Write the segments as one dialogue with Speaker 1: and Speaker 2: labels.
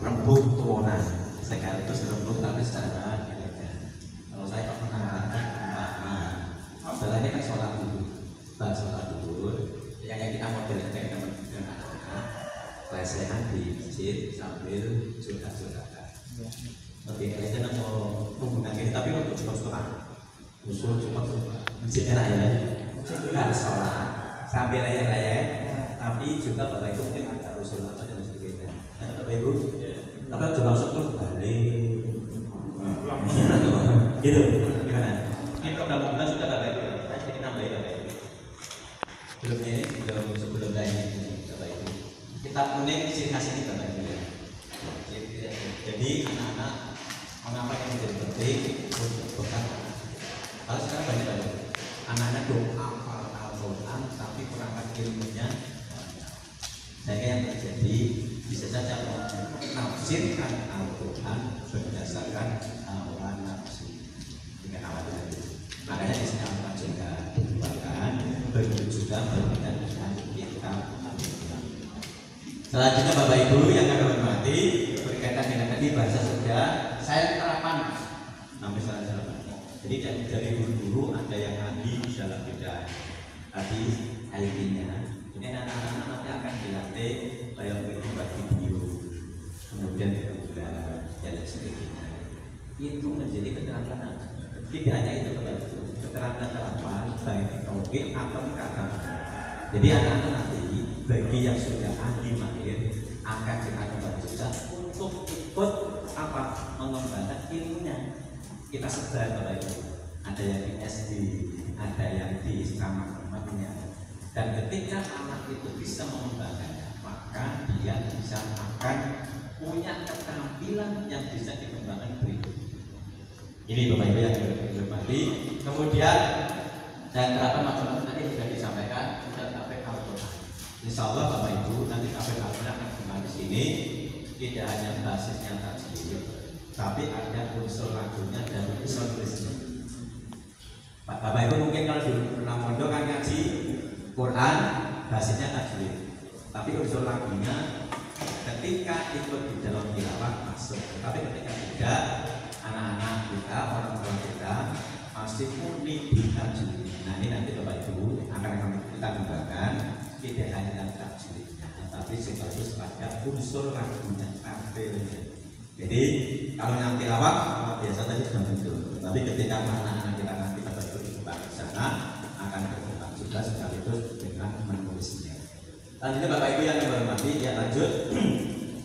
Speaker 1: rembuk turunan sekaligus rembuk tapi secara elegan. Kalau saya pernah mengatakan setelah ini kan sholat dulu, yang kita modelnya kayak teman-teman anak-anak lesehan di masjid sambil curhat-curhatan. Lebih elegan mau menggunakan ini, tapi untuk cepat-cepat usul cepat-cepat masjid enak ya, nggak sholat sambil raya-raya, tapi juga Bapak Ibu mungkin ada usul apa dan sebagainya. Bapak Ibu, tapi coba masuk terus balik, gitu. Gimana? Ini mudah-mudahan sudah Bapak Ibu. Saya nambahin Bapak Ibu. Sebelum lainnya Bapak Ibu. Kita kuning ciri khas ini Bapak Ibu ya. Jadi anak-anak mengapa yang menjadi penting bukan kalau sekarang banyak anak-anak doa Al-Quran tapi perangkat ilmunya saya yang terjadi bisa saja menafsirkan Al-Quran berdasarkan hawa nafsu dengan awal itu. Makanya di sini Al-Quran juga dibuatkan begitu juga berbeda dengan kitab Al-Quran. Selanjutnya Bapak Ibu yang kami hormati berkaitan dengan tadi bahasa sudah saya terapan sampai salah. Jadi dari guru-guru ada yang ahli dalam bidang hadis, IT-nya. Ini anak-anak nanti akan dilatih kayak membuat video, kemudian gambar dan sebagainya. Itu menjadi keterangan anak. Tidak hanya itu keterangan apa, baik tauhid atau kata. Jadi anak-anak nanti bagi yang sudah ahli mahir akan kita juga untuk ikut apa mengembangkan ilmunya. Kita sebar Bapak Ibu, ada yang di SD, ada yang di kamar-kamarnya. Dan ketika anak itu bisa mengembangkannya, maka dia bisa akan punya keterampilan yang bisa dikembangkan berikutnya. Ini Bapak Ibu yang dihormati. Kemudian dan berapa macam-macam tadi sudah disampaikan sudah KPK Al-Quran. Insya Allah Bapak Ibu nanti KPK Al-Quran akan kembali di sini tidak hanya basisnya tajwid, tapi ada unsur lagunya dan unsur tulisnya. Bapak Ibu mungkin kalau dulu pernah mondok kan ngaji Quran basisnya tajwid, tapi unsur lagunya ketika ikut di dalam tilawah masuk. Tapi ketika tidak, anak-anak kita, orang tua kita masih murni di tajwid. Nah ini nanti Bapak Ibu akan kita kembangkan tidak hanya tajwidnya, tapi sekaligus pada unsur lagunya, tampilnya. Jadi kalau yang tilawah biasa tadi sudah muncul, tapi ketika anak-anak kita nanti berkembang di sana akan berkembang juga sekaligus dengan menulisnya. Lanjutnya Bapak Ibu yang dihormati, ya lanjut.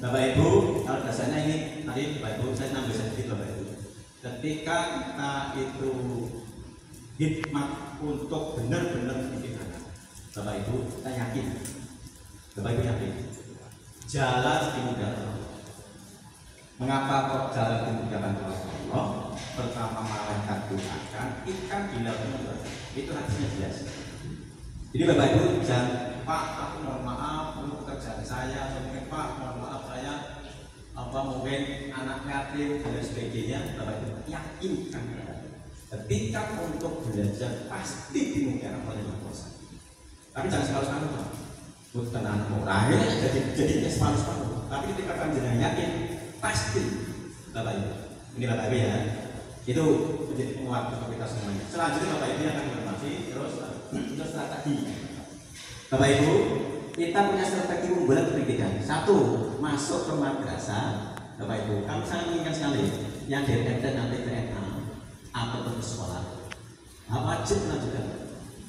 Speaker 1: Bapak Ibu, kalau dasarnya ini tadi Bapak Ibu saya nambah sedikit Bapak Ibu. Ketika kita itu hikmat untuk benar-benar bikin anak, Bapak Ibu kita yakin, Bapak Ibu yakin jalan dimudahkan. Mengapa kok jalan dimudahkan oleh Allah? Pertama malaikat doakan, ikan dilakukan itu hadisnya jelas. Jadi Bapak Ibu jangan Pak, aku mohon maaf untuk pekerjaan saya, atau mungkin Pak mohon maaf saya mungkin anak yatim dan sebagainya. Bapak Ibu yakinkan ketika untuk belajar pasti dimudahkan oleh Allah. Tapi jangan selalu bukan anak murah jadi separuh. Tapi ketika panjenengan yakin pasti Bapak Ibu. Ini Bapak Ibu ya. Itu menjadi penguat untuk kita semuanya. Selanjutnya Bapak Ibu akan informasi terus strategi. Bapak Ibu, kita punya strategi unggulan pendidikan. Satu, masuk ke madrasah. Bapak Ibu, kami sangat menginginkan sekali yang dari MT nanti ke MA atau ke sekolah. Wajib melanjutkan.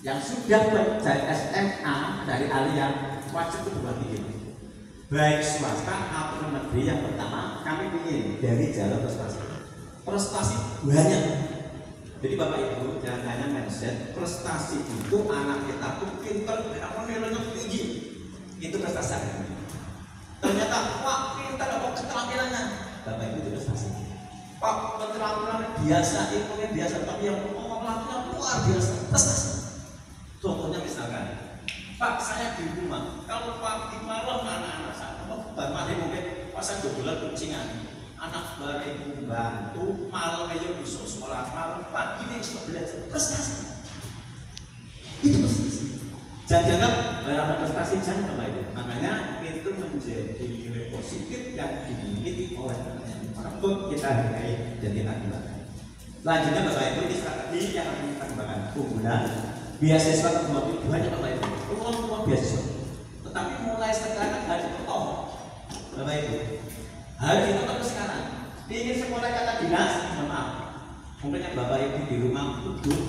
Speaker 1: Yang sudah dari SMA dari Alia wajib berbuat begini. Baik swasta atau negeri yang pertama kami ingin dari jalur prestasi banyak. Jadi Bapak Ibu jangan hanya mindset prestasi itu anak kita pun pintar, nilainya tinggi, itu prestasi. Ternyata wah pintar apa keterampilannya, Bapak Ibu itu prestasi. Pak keterampilan biasa, ilmunya biasa, tapi yang pengolahannya luar biasa, prestasi. Contohnya misalkan, Pak saya di rumah, kalau Pak di malam anak-anak saya, bukan mati mungkin pas saya 2 bulan kuncingan. Anak baru membantu malam aja bisa sekolah malam pagi ini bisa belajar prestasi itu prestasi. Jangan berapa prestasi jangan Bapak Ibu. Makanya itu menjadi nilai positif yang dimiliki tersebut kita hargai dan kita kembangkan. Selanjutnya Bapak Ibu, ini strategi yang akan kita kembangkan. Keunggulan beasiswa kedua tujuannya Bapak Ibu, peluang beasiswa. Tetapi mulai sekarang harus ditutup Bapak Ibu, harus ditutup sekarang. Ingin sekolah kata dinas, maaf. Mungkin yang Bapak Ibu di rumah duduk,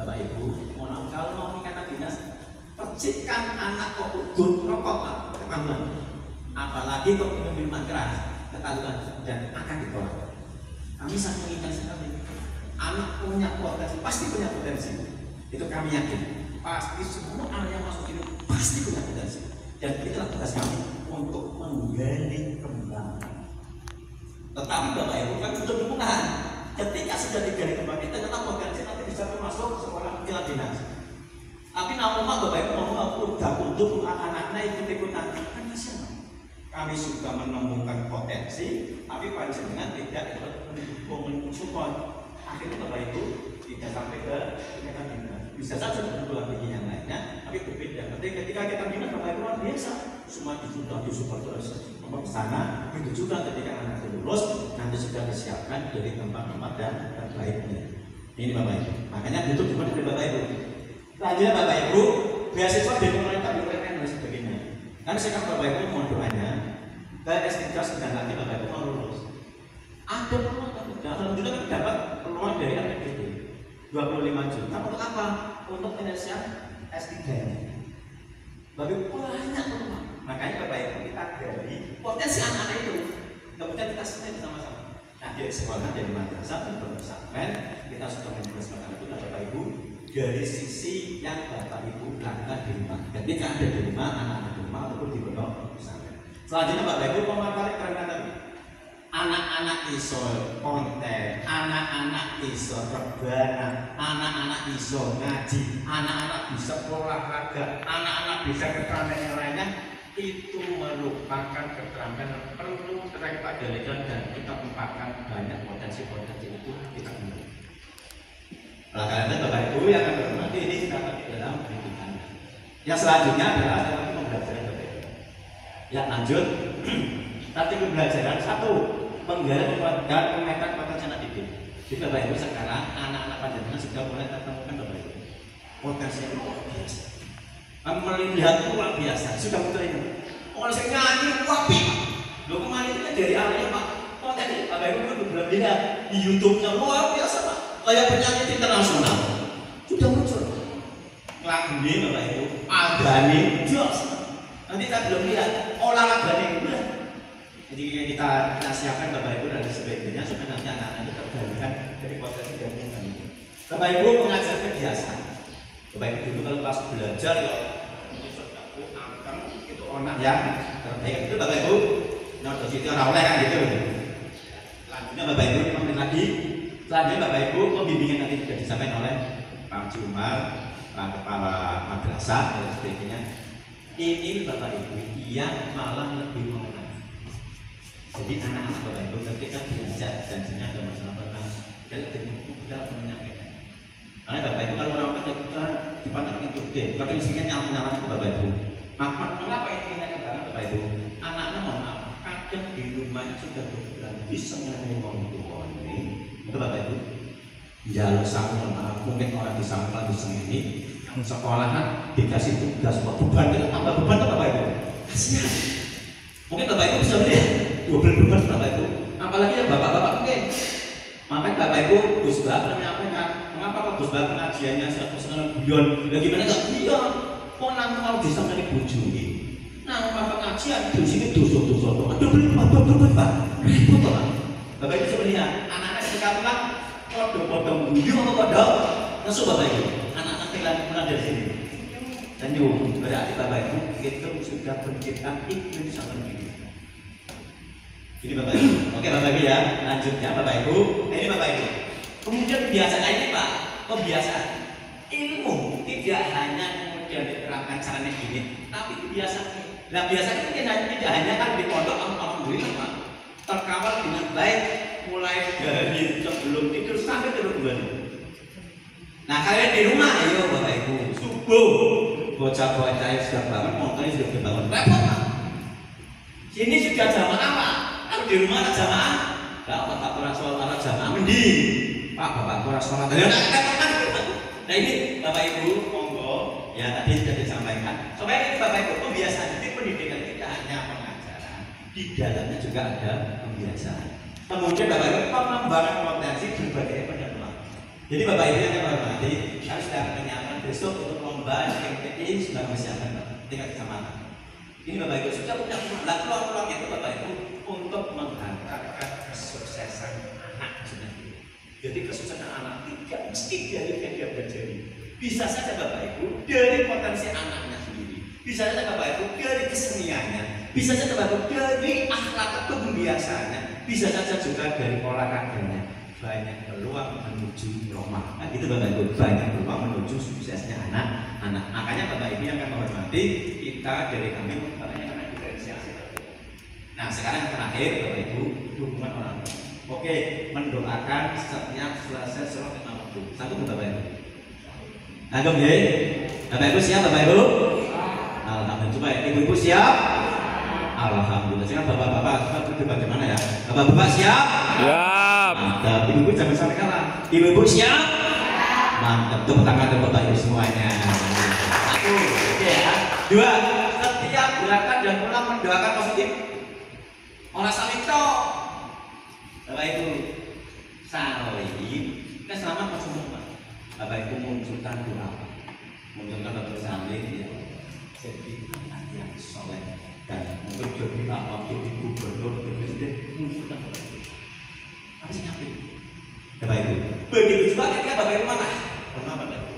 Speaker 1: Bapak Ibu, mohon kalau mau kata dinas, percikan anak kok udut rokok Pak, ketahuan. Apalagi kok minum minuman keras, ketahuan dan akan ditolak. Kami sangat mengingat sekali. Anak punya potensi, pasti punya potensi. Itu kami yakin. Pasti semua anak yang masuk ini pasti punya potensi. Dan itulah tugas kami untuk menggali kembang. Tetapi Bapak Ibu kan butuh dukungan. Ketika sudah digali kembang, kita tetap potensi nanti bisa masuk sekolah kilat dinas. Tapi namun Bapak Ibu mau udah untuk anak-anaknya ikut-ikutan kan kasihan. Kami sudah menemukan potensi, tapi panjenengan tidak mendukung support. Akhirnya Bapak Ibu tidak sampai ke tingkatan dinas. Bisa saja berdua begini yang lainnya, tapi berbeda. Ketika kita minat Bapak Ibu luar biasa, semua disupport terus. Ke sana, begitu juga ketika anak lulus, nanti sudah disiapkan dari tempat-tempat dan terbaiknya. Ini Bapak Ibu. Makanya butuh dukungan dari Bapak Ibu. Selanjutnya Bapak Ibu, beasiswa dari pemerintah BUMN dan sebagainya. Karena sekarang Bapak Ibu mohon doanya, ke S3 sedang lagi Bapak Ibu mau lulus. Ada peluang dan alhamdulillah kita dapat peluang dari APBD 25 juta untuk apa? Untuk penyelesaian S3 ini. Bapak Ibu banyak peluang. Makanya Bapak Ibu kita gali potensi anak-anak itu. Kemudian kita selesai bersama-sama. Nah dari sekolah dari madrasah dan pesantren kita sudah menjelaskan itu Bapak Ibu dari sisi yang Bapak Ibu lakukan di rumah. Ketika ada di rumah, anak-anak di rumah ataupun di pondok pesantren. Selanjutnya Bapak Ibu pemaparan keren tadi. Anak-anak iso konten, anak-anak iso rebana, anak-anak iso ngaji, anak-anak bisa olahraga, anak-anak bisa keterampilan yang lainnya. Itu merupakan keterampilan yang perlu kita gali dan kita tempatkan banyak potensi-potensi itu kita gunakan. Oleh karena itu Bapak Ibu yang akan berhormati ini terdapat di dalam pendidikan. Yang selanjutnya adalah strategi pembelajaran Bapak Ibu. Ya lanjut, strategi pembelajaran satu, menggali dan memetakan potensi anak didik. Jadi Bapak Ibu sekarang anak-anak panjenengan sudah mulai tertemukan Bapak Ibu. Potensi yang luar biasa. Melihat itu luar biasa, sudah muncul itu. Kalau saya nyanyi wapi, lo kemarin itu kan dari awalnya Pak. Oh tadi Bapak Ibu kan belum lihat di YouTube-nya luar biasa Pak. Kayak penyanyi internasional sudah muncul. Lagu ini Bapak Ibu, agani jos. Nanti kita belum lihat olahraga ini. Jadi kita siapkan Bapak Ibu dan sebagainya supaya nanti anak-anak itu tergalihkan dari potensi dan minat itu. Bapak Ibu mengajar kebiasaan. Bapak Ibu dulu kalau pas belajar ya itu anak yang terbaik itu Bapak Ibu. Nah dari situ orang oleh kan gitu. Selanjutnya Bapak Ibu menit lagi. Selanjutnya Bapak Ibu pembimbingan nanti sudah disampaikan oleh Pak Jumar, Pak Kepala Madrasah dan sebagainya. Ini Bapak Ibu yang malah lebih mengenal. Jadi anak-anak Bapak Ibu ketika belajar janjinya ada masalah tentang kita menyampaikan. Karena Bapak Ibu kalau orang kita dipandang itu deh, tapi isinya nyala-nyala ke Bapak Ibu. Maka mengapa ini katakan Bapak Ibu? Anak-anak mohon maaf, kadang di rumahnya sudah berbulan bisa ngomong ini, itu Bapak Ibu. Jalur sang mohon maaf, mungkin orang di samping di sini sekolahan dikasih tugas beban itu tambah beban ke Bapak Ibu. Kasihan. Mungkin Bapak Ibu bisa lihat double beban Bapak Ibu. Apalagi yang bapak-bapak mungkin. Makanya Bapak Ibu Gus Bakar menyampaikan, mengapa Pak Gus Bakar pengajiannya 100 bulan? Bagaimana enggak? Iya. Kok nanti kalau bisa dari bojo ini. Nah, apa pengajian di sini dosa-dosa. Aduh, beban Pak. Repot Pak. Bapak Ibu bisa lihat anak-anak sekarang kan podong-podong guyu atau podong. Langsung Bapak Ibu, anak-anak mulai dari sini. Dan yuk, berarti Bapak Ibu itu sudah menciptakan iklim sangat tinggi. Ini Bapak Ibu. Oke Bapak Ibu ya, lanjutnya Bapak Ibu. Ini Bapak Ibu. Kemudian kebiasaan ini Pak, kebiasaan ilmu tidak hanya kemudian diterapkan caranya gini, tapi kebiasaan. Nah biasanya itu tidak hanya kan di pondok alhamdulillah Pak, terkawal dengan baik mulai dari sebelum tidur sampai tidur dulu. Nah kalian di rumah ayo Bapak Ibu subuh bocah-bocah yang sudah bangun, motornya sudah dibangun, repot Pak. Sini sudah jamaah Pak, kalau di rumah ada jamaah Lah Bapak ora sholat jamaah mending. Pak Bapak ora sholat. Nah ini Bapak Ibu monggo ya tadi sudah disampaikan. Supaya ini Bapak Ibu pembiasaan itu pendidikan tidak hanya pengajaran, di dalamnya juga ada pembiasaan. Kemudian Bapak Ibu pengembangan potensi berbagai pendapat. Jadi Bapak Ibu yang menghormati harus sudah menyiapkan besok untuk lomba MPI sudah persiapan tingkat kecamatan. Ini Bapak Ibu sudah punya peluang itu Bapak Ibu untuk menghantarkan kesuksesan anak sendiri. Jadi kesuksesan anak tidak mesti dari dia belajar. Bisa saja Bapak Ibu dari potensi anaknya sendiri. Bisa saja Bapak Ibu dari keseniannya. Bisa saja Bapak Ibu dari akhlak atau kebiasaannya. Bisa saja juga dari olahraganya. Banyak peluang menuju Roma. Nah, gitu Bapak Ibu, banyak peluang menuju suksesnya anak-anak. Makanya Bapak Ibu yang kami hormati, kita dari kami makanya karena diferensiasi. Nah, sekarang yang terakhir Bapak Ibu, dukungan orang tua. Oke, mendoakan setiap selesai sholat lima waktu. Satu Bapak Ibu. Anggap ya, Bapak Ibu siap Bapak Ibu? Alhamdulillah. Coba Ibu-ibu siap? Alhamdulillah. Sekarang Bapak-bapak itu bagaimana ya? Bapak-bapak siap? Siap. Mantap. Ibu-ibu jangan sampai kalah. Ibu-ibu siap? Mantap. Tepuk tangan untuk Bapak Ibu semuanya. Satu, oke ya. Dua, setiap gerakan dan pulang mendoakan positif. Orang salito. Bapak Ibu, salim. Kita selamat semua. Bapak Ibu munculkan doa. Munculkan Bapak salim ya. Jadi anak yang soleh dan mungkin jadi apa jadi gubernur jadi presiden munculkan Bapak Ibu. Apa sih ngapain? Bapak Ibu. Begitu juga ketika Bapak Ibu mana? Mana Bapak Ibu?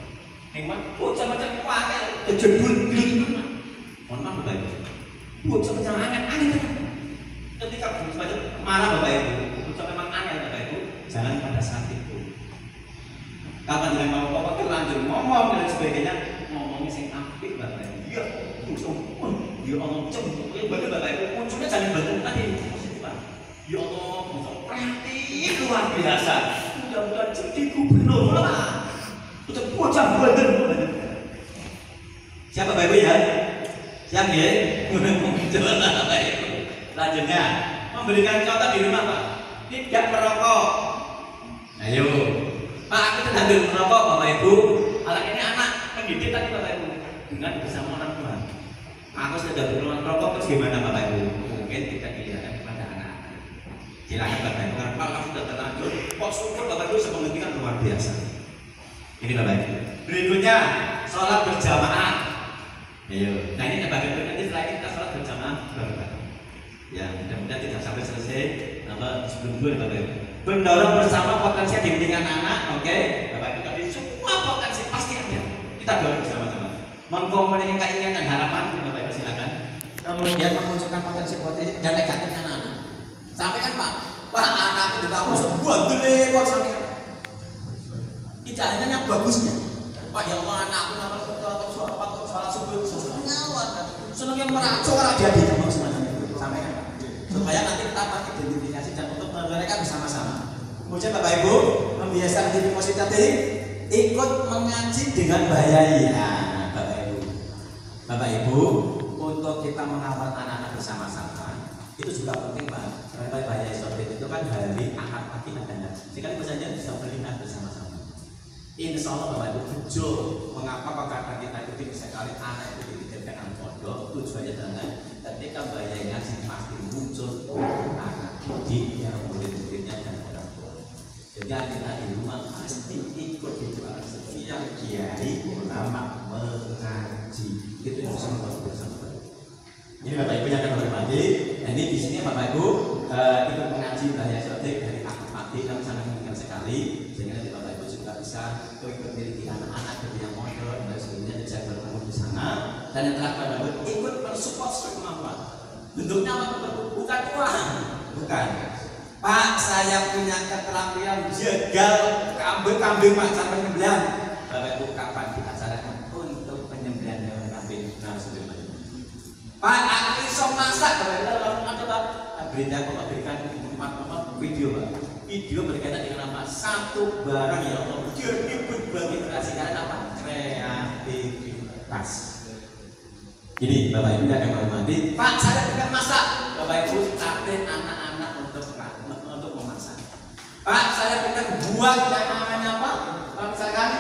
Speaker 1: Hemat. Oh macam pakai kejedul gitu. Mohon maaf Bapak Ibu. Oh macam anget. Ketika macam marah Bapak Ibu, itu memang aneh Bapak Ibu. Jangan pada saat itu. Kapan dengan mau Bapak terlanjur ngomong dan sebagainya, ngomongnya sing apik Bapak Ibu. Ya, ya Allah cem, bagi Bapak Ibu munculnya jangan bantu tadi positif Pak. Ya Allah, kreatif luar biasa. Mudah-mudahan jadi gubernur lah. Udah bocah bener. Siapa Bapak Ibu ya? Siap ya? Coba Bapak Ibu. Selanjutnya, memberikan contoh di rumah Pak. Tidak merokok. Ayo. Pak, aku terlanjur merokok Bapak Ibu. Anak ini anak pendidik tadi Bapak Ibu dengan bersama orang tua. Aku sudah berumah merokok terus gimana Bapak Ibu? Mungkin kita dilihatkan kepada anak-anak. Silakan Bapak Ibu. Karena kalau sudah terlanjur, kok syukur Bapak Ibu bisa membuktikan luar biasa. Ini Bapak Ibu. Berikutnya, sholat berjamaah. Ayo. Nah ini bagian berikutnya setelah kita sholat berjamaah Bapak. Ya, mudah-mudahan tidak sampai selesai. Sebelum dulu Bapak Ibu. Mendorong bersama potensi yang dimiliki anak-anak, oke? Bapak Ibu tadi semua potensi pasti ada. Kita dorong bersama-sama. Mengkomunikasikan keinginan dan harapan, Bapak Ibu silakan. Kemudian memunculkan potensi dan negatif anak-anak. Sampai kan Pak anak itu tahu sebuah gede kok sampai. Tidak hanya yang bagusnya. Pak ya Allah anakku nama sholat subuh senang senangnya meracau orang jadi semacam itu. Sampai kan supaya nanti kita pakai identifikasi dan untuk mereka bersama-sama. Kemudian Bapak Ibu membiasakan diri positif ikut mengaji dengan bahaya. Bapak Ibu untuk kita mengawal anak-anak bersama-sama itu juga penting Pak. Karena bahaya seperti itu kan hari Ahad pagi ada. Sekali saja bisa berlintas bersama-sama. Insya Allah Bapak Ibu jujur mengapa kata kita itu sekali anak itu dititipkan pondok tujuannya adalah ketika bahaya ngaji pasti muncul anak di yang murid-muridnya dan orang tua. Jadi kita di rumah pasti ikut doa setiap kiai ulama mengaji. Itu yang bisa membuat bersama. Ini Bapak Ibu yang akan hormati. Nah ini di sini Bapak Ibu ikut mengaji bahaya sotik dari akad mati kami sangat mengingat sekali. Sehingga nanti Bapak Ibu juga bisa ikut memiliki anak-anak dari yang mondok dan sebagainya bisa bertemu di sana. Dan yang terakhir Bapak Ibu ikut mensupport kemampuan. Bentuknya apa Bapak Ibu? Bukan uang, bukan. Pak saya punya keterampilan jagal kambing Pak sampai penyembelihan. Bapak Ibu kapan diajarkan untuk penyembelihan hewan kambing? Nah sebagaimana Pak aku iso masak Bapak Ibu lalu ada berita aku berikan video Pak. Video berkaitan dengan apa? Satu barang ya Allah jadi berbagi kreasi karena apa? Kreativitas. Jadi Bapak Ibu yang menghormati Pak saya tidak masak. Bapak Ibu latih anak-anak untuk memasak. misalnya kita buat yang namanya apa? Kalau misalkan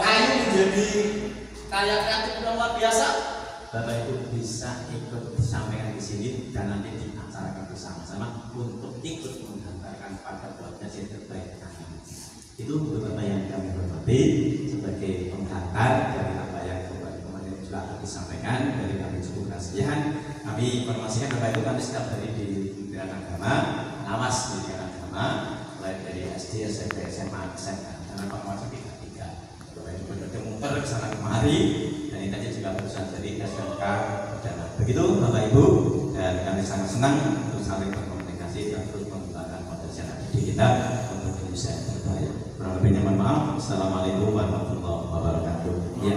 Speaker 1: kayu menjadi karya kreatif yang luar biasa, Bapak Ibu bisa ikut disampaikan di sini dan nanti diacarakan bersama-sama untuk ikut menghantarkan pada buatnya yang terbaik kami. Itu beberapa yang kami hormati sebagai penghantar dari apa yang kemarin juga akan disampaikan dari kami cukup kasihan. Kami informasikan Bapak Ibu kami setiap hari di Kementerian Agama, pengawas pendidikan agama, mulai dari SD, SMP, SMA, SMA, dan pengawas tiga. Bapak Ibu bermuter ke sana kemari, dan ini tadi juga perusahaan dari SMK Perdana. Begitu Bapak Ibu, dan kami sangat senang untuk saling berkomunikasi dan terus mengembangkan potensi anak didik kita untuk Indonesia yang terbaik. Kurang lebihnya mohon maaf. Assalamualaikum warahmatullahi wabarakatuh. Ya.